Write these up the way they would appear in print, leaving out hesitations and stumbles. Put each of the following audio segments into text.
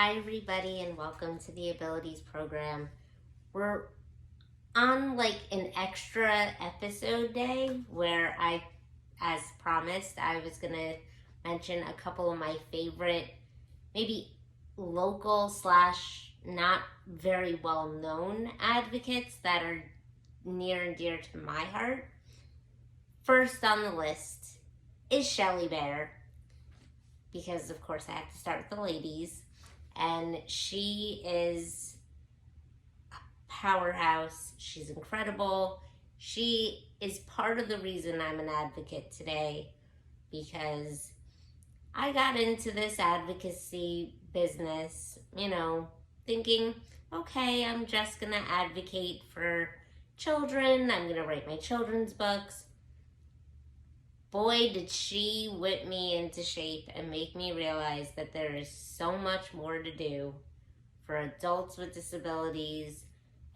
Hi, everybody, and welcome to the Abilities program. We're on an extra episode day where as promised, I was going to mention a couple of my favorite, maybe local slash not very well known advocates that are near and dear to my heart. First on the list is Shelly Bear, because of course I have to start with the ladies. And she is a powerhouse. She's incredible. She is part of the reason I'm an advocate today, because I got into this advocacy business, thinking, okay, I'm just going to advocate for children. I'm going to write my children's books. Boy, did she whip me into shape and make me realize that there is so much more to do for adults with disabilities,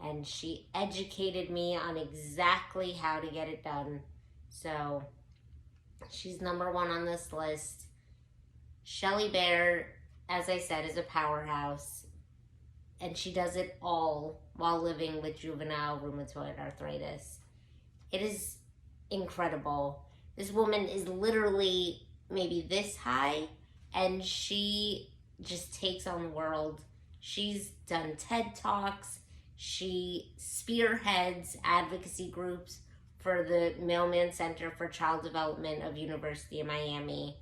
and she educated me on exactly how to get it done. So she's number one on this list. Shelly Bear, as I said, is a powerhouse, and she does it all while living with juvenile rheumatoid arthritis. It is incredible. This woman is literally maybe this high, and she just takes on the world. She's done TED Talks. She spearheads advocacy groups for the Mailman Center for Child Development of University of Miami.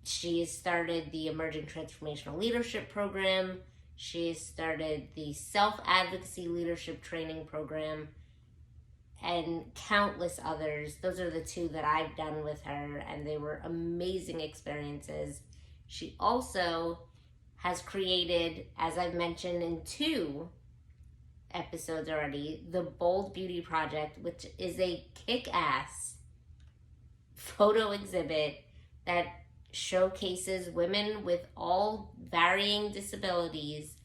She has started the Emerging Transformational Leadership Program. She has started the Self-Advocacy Leadership Training Program, and countless others. Those are the two that I've done with her, and they were amazing experiences. She also has created, as I've mentioned in 2 episodes already, the Bold Beauty Project, which is a kick-ass photo exhibit that showcases women with all varying disabilities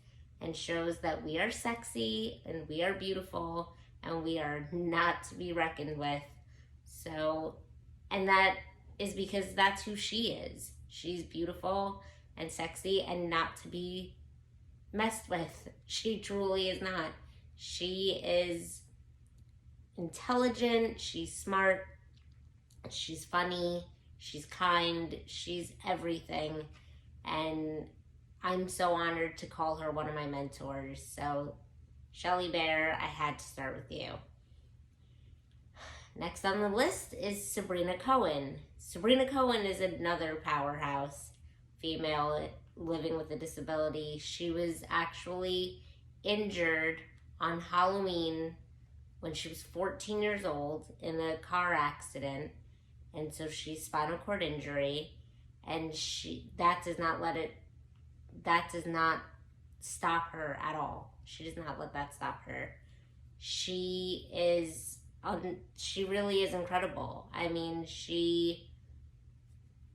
and shows that we are sexy and we are beautiful and we are not to be reckoned with. So, and that is because that's who she is. She's beautiful and sexy and not to be messed with. She truly is not. She is intelligent, she's smart, she's funny, she's kind, she's everything. And I'm so honored to call her one of my mentors. So Shelly Bear, I had to start with you. Next on the list is Sabrina Cohen. Sabrina Cohen is another powerhouse female living with a disability. She was actually injured on Halloween when she was 14 years old in a car accident. And so she's spinal cord injury, and that does not stop her at all. She does not let that stop her. She really is incredible. I mean, she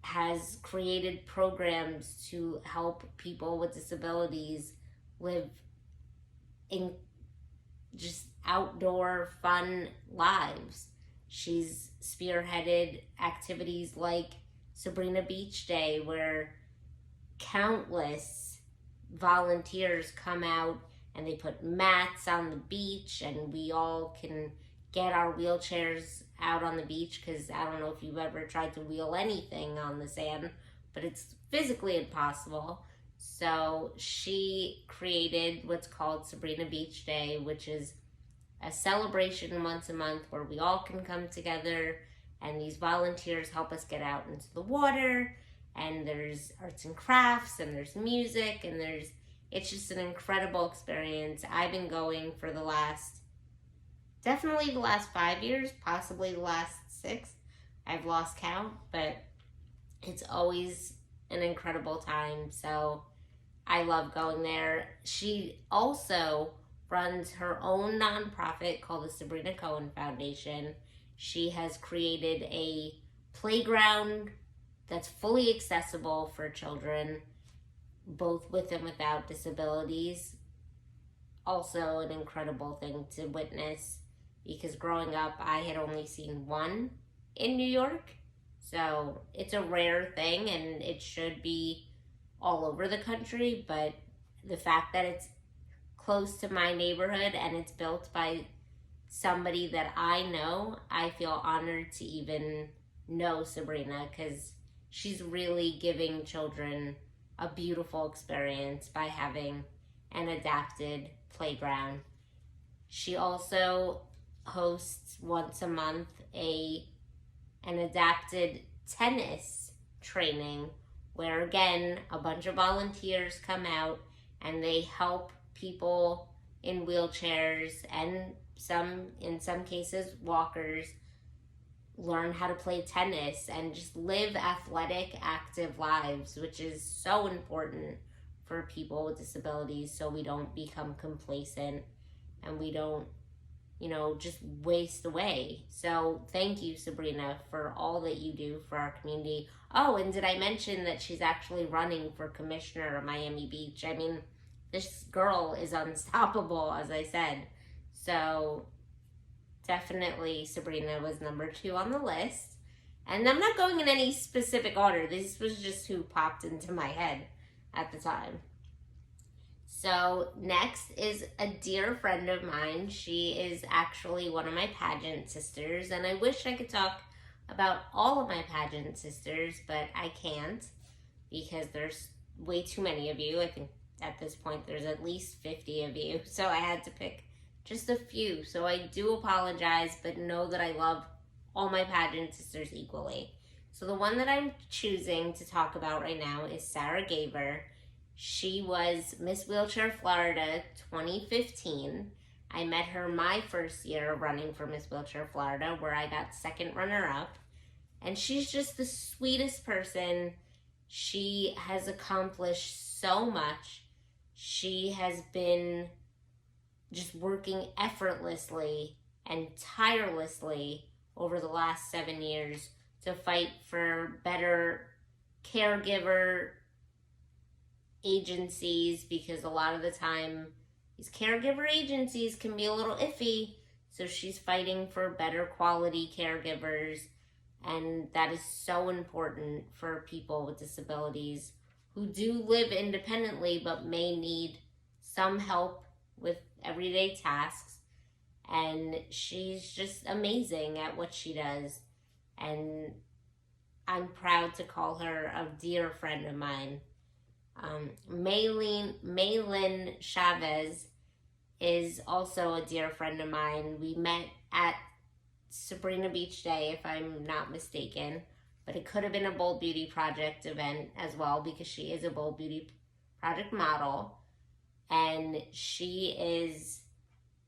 has created programs to help people with disabilities live in just outdoor fun lives. She's spearheaded activities like Sabrina Beach Day, where countless volunteers come out and they put mats on the beach, and we all can get our wheelchairs out on the beach, because I don't know if you've ever tried to wheel anything on the sand, but it's physically impossible. So she created what's called Sabrina Beach Day, which is a celebration once a month where we all can come together, and these volunteers help us get out into the water, and there's arts and crafts, and there's music, and it's just an incredible experience. I've been going for definitely the last 5 years, possibly the last 6. I've lost count, but it's always an incredible time. So I love going there. She also runs her own nonprofit called the Sabrina Cohen Foundation. She has created a playground that's fully accessible for children, both with and without disabilities. Also an incredible thing to witness, because growing up, I had only seen one in New York. So it's a rare thing, and it should be all over the country, but the fact that it's close to my neighborhood and it's built by somebody that I know, I feel honored to even know Sabrina, because she's really giving children a beautiful experience by having an adapted playground. She also hosts once a month an adapted tennis training where, again, a bunch of volunteers come out and they help people in wheelchairs and in some cases walkers learn how to play tennis and just live athletic, active lives, which is so important for people with disabilities, so we don't become complacent and we don't, just waste away. So thank you, Sabrina, for all that you do for our community. Oh, and did I mention that she's actually running for commissioner of Miami Beach? I mean, this girl is unstoppable, as I said. So definitely Sabrina was number 2 on the list. And I'm not going in any specific order. This was just who popped into my head at the time. So next is a dear friend of mine. She is actually one of my pageant sisters, and I wish I could talk about all of my pageant sisters, but I can't because there's way too many of you. I think at this point there's at least 50 of you, so I had to pick just a few. So I do apologize, but know that I love all my pageant sisters equally. So the one that I'm choosing to talk about right now is Sarah Gaver. She was Miss Wheelchair Florida 2015. I met her my first year of running for Miss Wheelchair Florida, where I got second runner-up. And she's just the sweetest person. She has accomplished so much. She has been just working effortlessly and tirelessly over the last 7 years to fight for better caregiver agencies, because a lot of the time these caregiver agencies can be a little iffy. So she's fighting for better quality caregivers, and that is so important for people with disabilities who do live independently but may need some help with everyday tasks. And she's just amazing at what she does, and I'm proud to call her a dear friend of mine. Maylin Chavez is also a dear friend of mine. We met at Sabrina Beach Day, if I'm not mistaken, but it could have been a Bold Beauty Project event as well, because she is a Bold Beauty Project model, and she is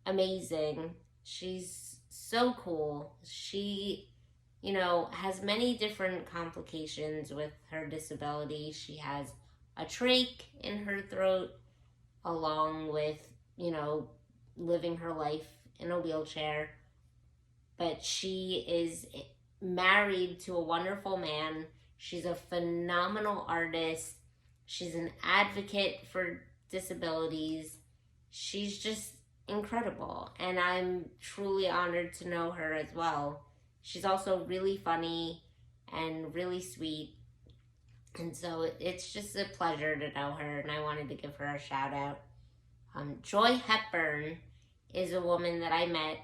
amazing. She's so cool. She, has many different complications with her disability. She has a trach in her throat, along with, living her life in a wheelchair. But she is married to a wonderful man. She's a phenomenal artist. She's an advocate for disabilities. She's just incredible, and I'm truly honored to know her as well. She's also really funny and really sweet. And so it's just a pleasure to know her, and I wanted to give her a shout out. Joy Hepburn is a woman that I met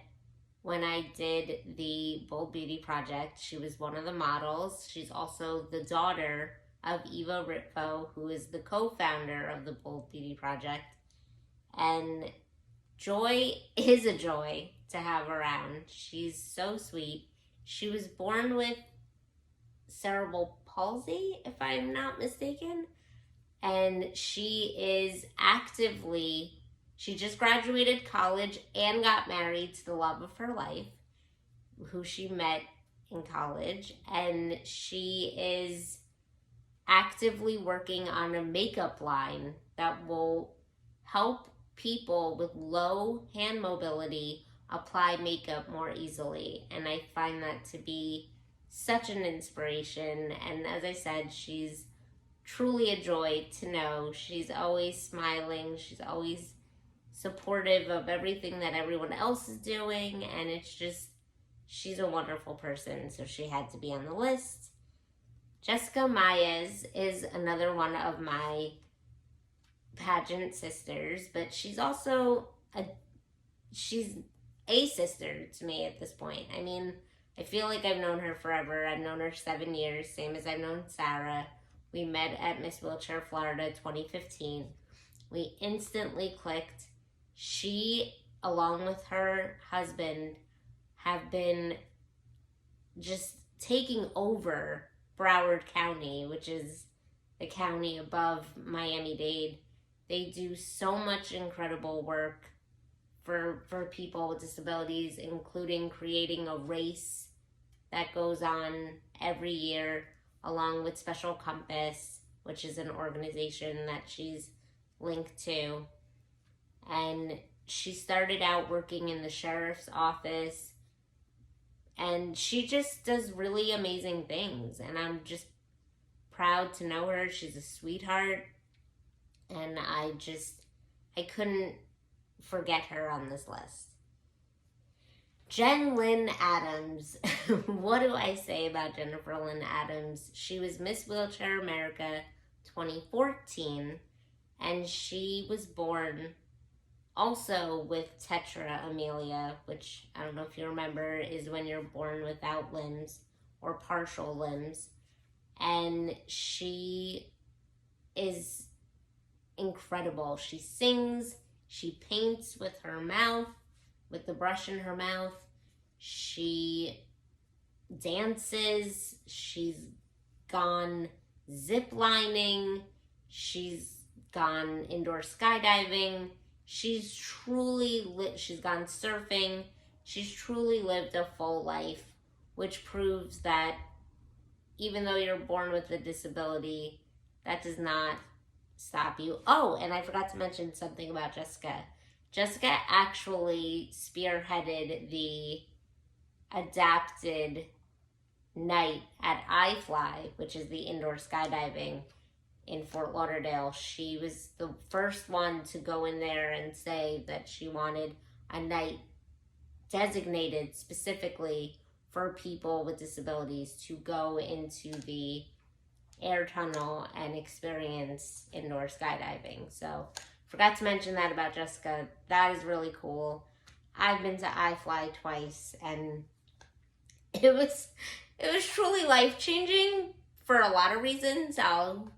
when I did the Bold Beauty Project. She was one of the models. She's also the daughter of Eva Ritvo, who is the co-founder of the Bold Beauty Project. And Joy is a joy to have around. She's so sweet. She was born with cerebral palsy, if I'm not mistaken, and she just graduated college and got married to the love of her life, who she met in college, and she is actively working on a makeup line that will help people with low hand mobility apply makeup more easily. And I find that to be such an inspiration. And as I said, she's truly a joy to know. She's always smiling. She's always supportive of everything that everyone else is doing. And it's just, she's a wonderful person. So she had to be on the list. Jessica Myers is another one of my pageant sisters, but she's a sister to me at this point. I mean, I feel like I've known her forever. I've known her 7 years, same as I've known Sarah. We met at Miss Wheelchair Florida 2015. We instantly clicked. She, along with her husband, have been just taking over Broward County, which is the county above Miami-Dade. They do so much incredible work for people with disabilities, including creating a race that goes on every year, along with Special Compass, which is an organization that she's linked to. And she started out working in the sheriff's office, and she just does really amazing things, and I'm just proud to know her. She's a sweetheart, and I couldn't forget her on this list. Jen Lynn Adams. What do I say about Jennifer Lynn Adams? She was Miss Wheelchair America 2014, and she was born also with tetraamelia, which I don't know if you remember, is when you're born without limbs or partial limbs. And she is incredible. She sings, she paints with her mouth, with the brush in her mouth. She dances. She's gone zip lining. She's gone indoor skydiving. She's gone surfing. She's truly lived a full life, which proves that even though you're born with a disability, that does not stop you. Oh, and I forgot to mention something about Jessica. Jessica actually spearheaded the adapted night at iFly, which is the indoor skydiving in Fort Lauderdale. She was the first one to go in there and say that she wanted a night designated specifically for people with disabilities to go into the air tunnel and experience indoor skydiving. So forgot to mention that about Jessica. That is really cool. I've been to iFly twice, and it was truly life-changing for a lot of reasons. I'll,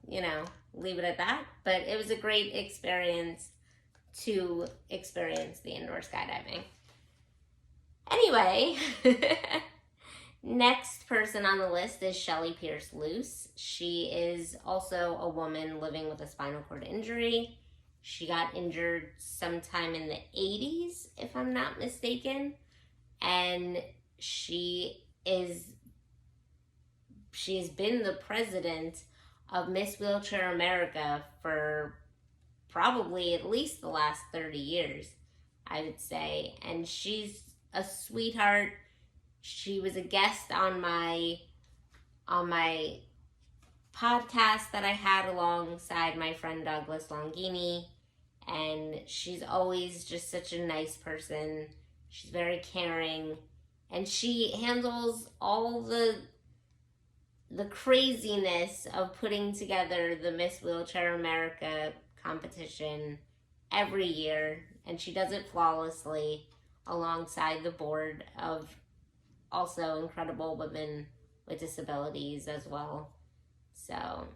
leave it at that. But it was a great experience to experience the indoor skydiving. Anyway, next person on the list is Shelly Pierce Luce. She is also a woman living with a spinal cord injury. She got injured sometime in the 80s, if I'm not mistaken. And she's been the president of Miss Wheelchair America for probably at least the last 30 years, I would say. And she's a sweetheart. She was a guest on my podcast that I had alongside my friend Douglas Longini, and she's always just such a nice person. She's very caring, and she handles all the craziness of putting together the Miss Wheelchair America competition every year, and she does it flawlessly alongside the board of also incredible women with disabilities as well. So,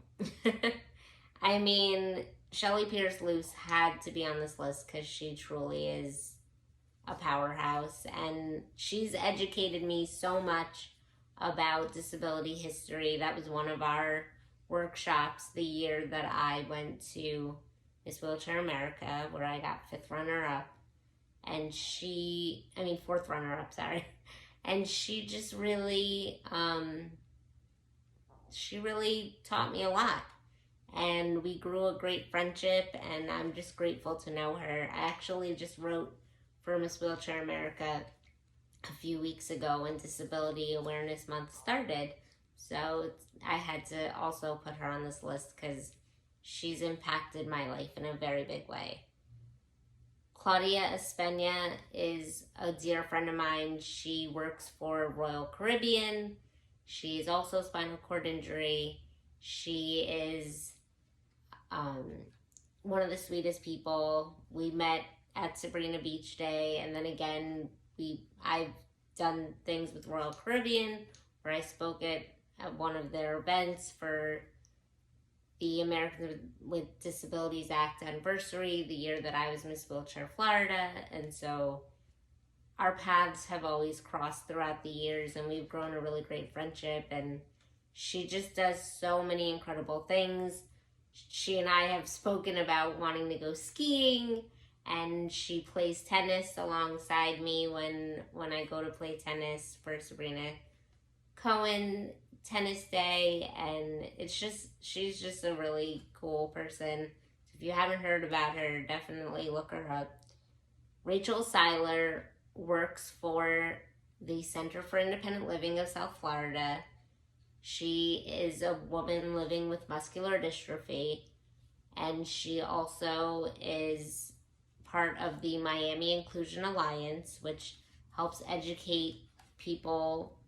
I mean, Shelly Pierce Luce had to be on this list because she truly is a powerhouse, and she's educated me so much about disability history. That was one of our workshops the year that I went to Miss Wheelchair America, where I got fourth runner-up, sorry. And she just really, she really taught me a lot. And we grew a great friendship, and I'm just grateful to know her. I actually just wrote for Miss Wheelchair America a few weeks ago when Disability Awareness Month started. So I had to also put her on this list because she's impacted my life in a very big way. Claudia Espena is a dear friend of mine. She works for Royal Caribbean. She's also spinal cord injury. She is um, one of the sweetest people. We met at Sabrina Beach Day, and then again, I've done things with Royal Caribbean, where I spoke at one of their events for the Americans with Disabilities Act anniversary, the year that I was Miss Wheelchair Florida, and so our paths have always crossed throughout the years, and we've grown a really great friendship. And she just does so many incredible things. She and I have spoken about wanting to go skiing, and she plays tennis alongside me when I go to play tennis for Sabrina Cohen Tennis Day. And she's just a really cool person. If you haven't heard about her, definitely look her up. Rachel Seiler works for the Center for Independent Living of South Florida. She is a woman living with muscular dystrophy, and she also is part of the Miami Inclusion Alliance, which helps educate people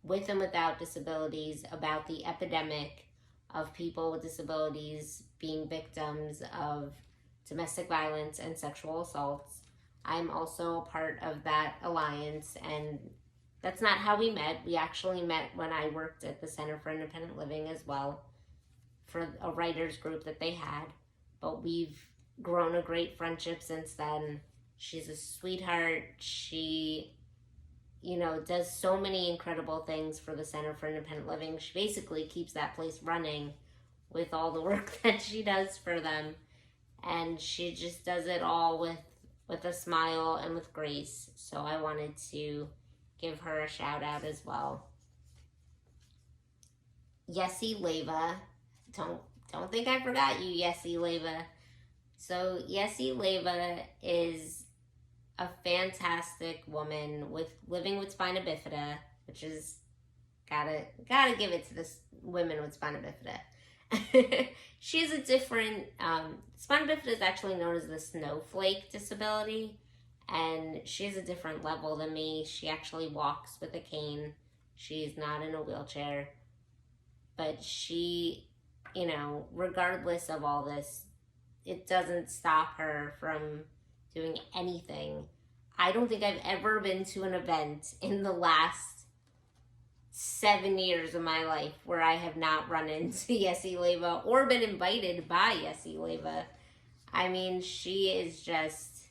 with and without disabilities about the epidemic of people with disabilities being victims of domestic violence and sexual assaults. I'm also a part of that alliance, and that's not how we met. We actually met when I worked at the Center for Independent Living as well, for a writers group that they had. But we've grown a great friendship since then. She's a sweetheart. She, does so many incredible things for the Center for Independent Living. She basically keeps that place running with all the work that she does for them. And she just does it all with a smile and with grace. So I wanted to give her a shout out as well. Yessie Leva. Don't think I forgot you, Yessie Leva. So Yessie Leva is a fantastic woman living with spina bifida, which is gotta give it to the women with spina bifida. She has a different spina bifida is actually known as the snowflake disability, and she has a different level than me. She actually walks with a cane. She's not in a wheelchair, but she, regardless of all this, it doesn't stop her from doing anything. I don't think I've ever been to an event in the last 7 years of my life where I have not run into Yessie Leva or been invited by Yessie Leva. I mean, she is just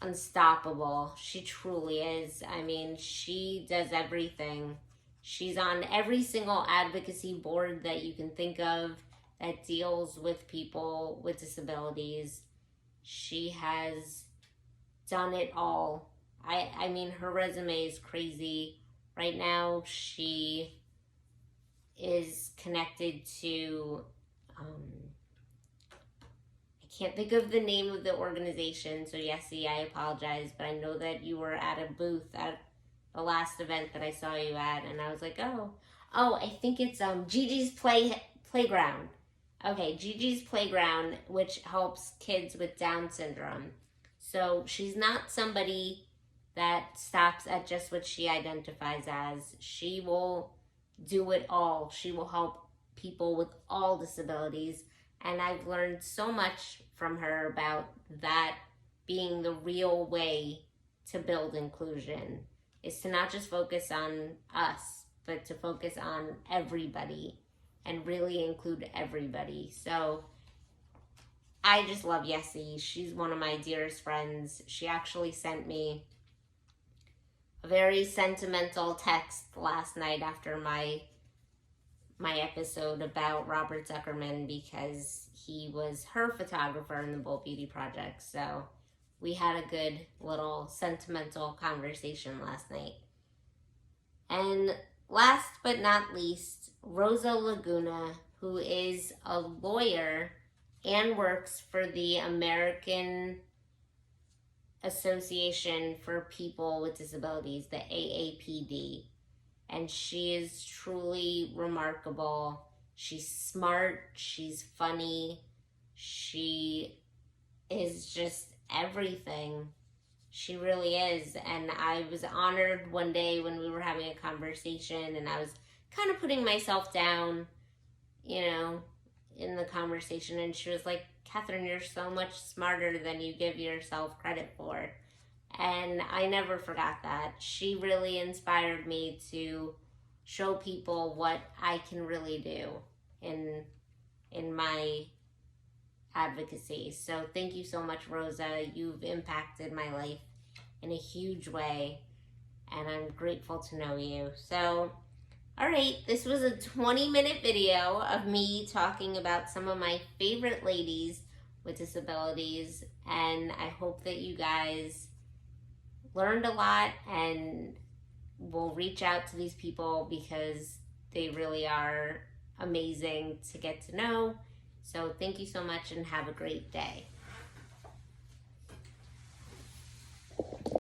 unstoppable. She truly is. I mean, she does everything. She's on every single advocacy board that you can think of that deals with people with disabilities. She has done it all. I mean, her resume is crazy. Right now, she is connected to, I can't think of the name of the organization, so Yessie, I apologize, but I know that you were at a booth at the last event that I saw you at, and I was like, oh, I think it's Gigi's Playground. Okay, Gigi's Playground, which helps kids with Down syndrome. So she's not somebody that stops at just what she identifies as. She will do it all. She will help people with all disabilities. And I've learned so much from her about that being the real way to build inclusion, is to not just focus on us, but to focus on everybody and really include everybody. So I just love Yessie. She's one of my dearest friends. She actually sent me a very sentimental text last night after my episode about Robert Zuckerman, because he was her photographer in the Bold Beauty Project. So we had a good little sentimental conversation last night. And last but not least, Rosa Laguna, who is a lawyer and works for the American Association for People with Disabilities, the AAPD. And she is truly remarkable. She's smart, she's funny, she is just everything. She really is. And I was honored one day when we were having a conversation and I was kind of putting myself down you know, in the conversation, and she was like, Catherine, you're so much smarter than you give yourself credit for. And I never forgot that. She really inspired me to show people what I can really do in my advocacy. So thank you so much, Rosa. You've impacted my life in a huge way, and I'm grateful to know you. So, all right, this was a 20-minute video of me talking about some of my favorite ladies with disabilities, and I hope that you guys learned a lot and will reach out to these people because they really are amazing to get to know. So thank you so much and have a great day.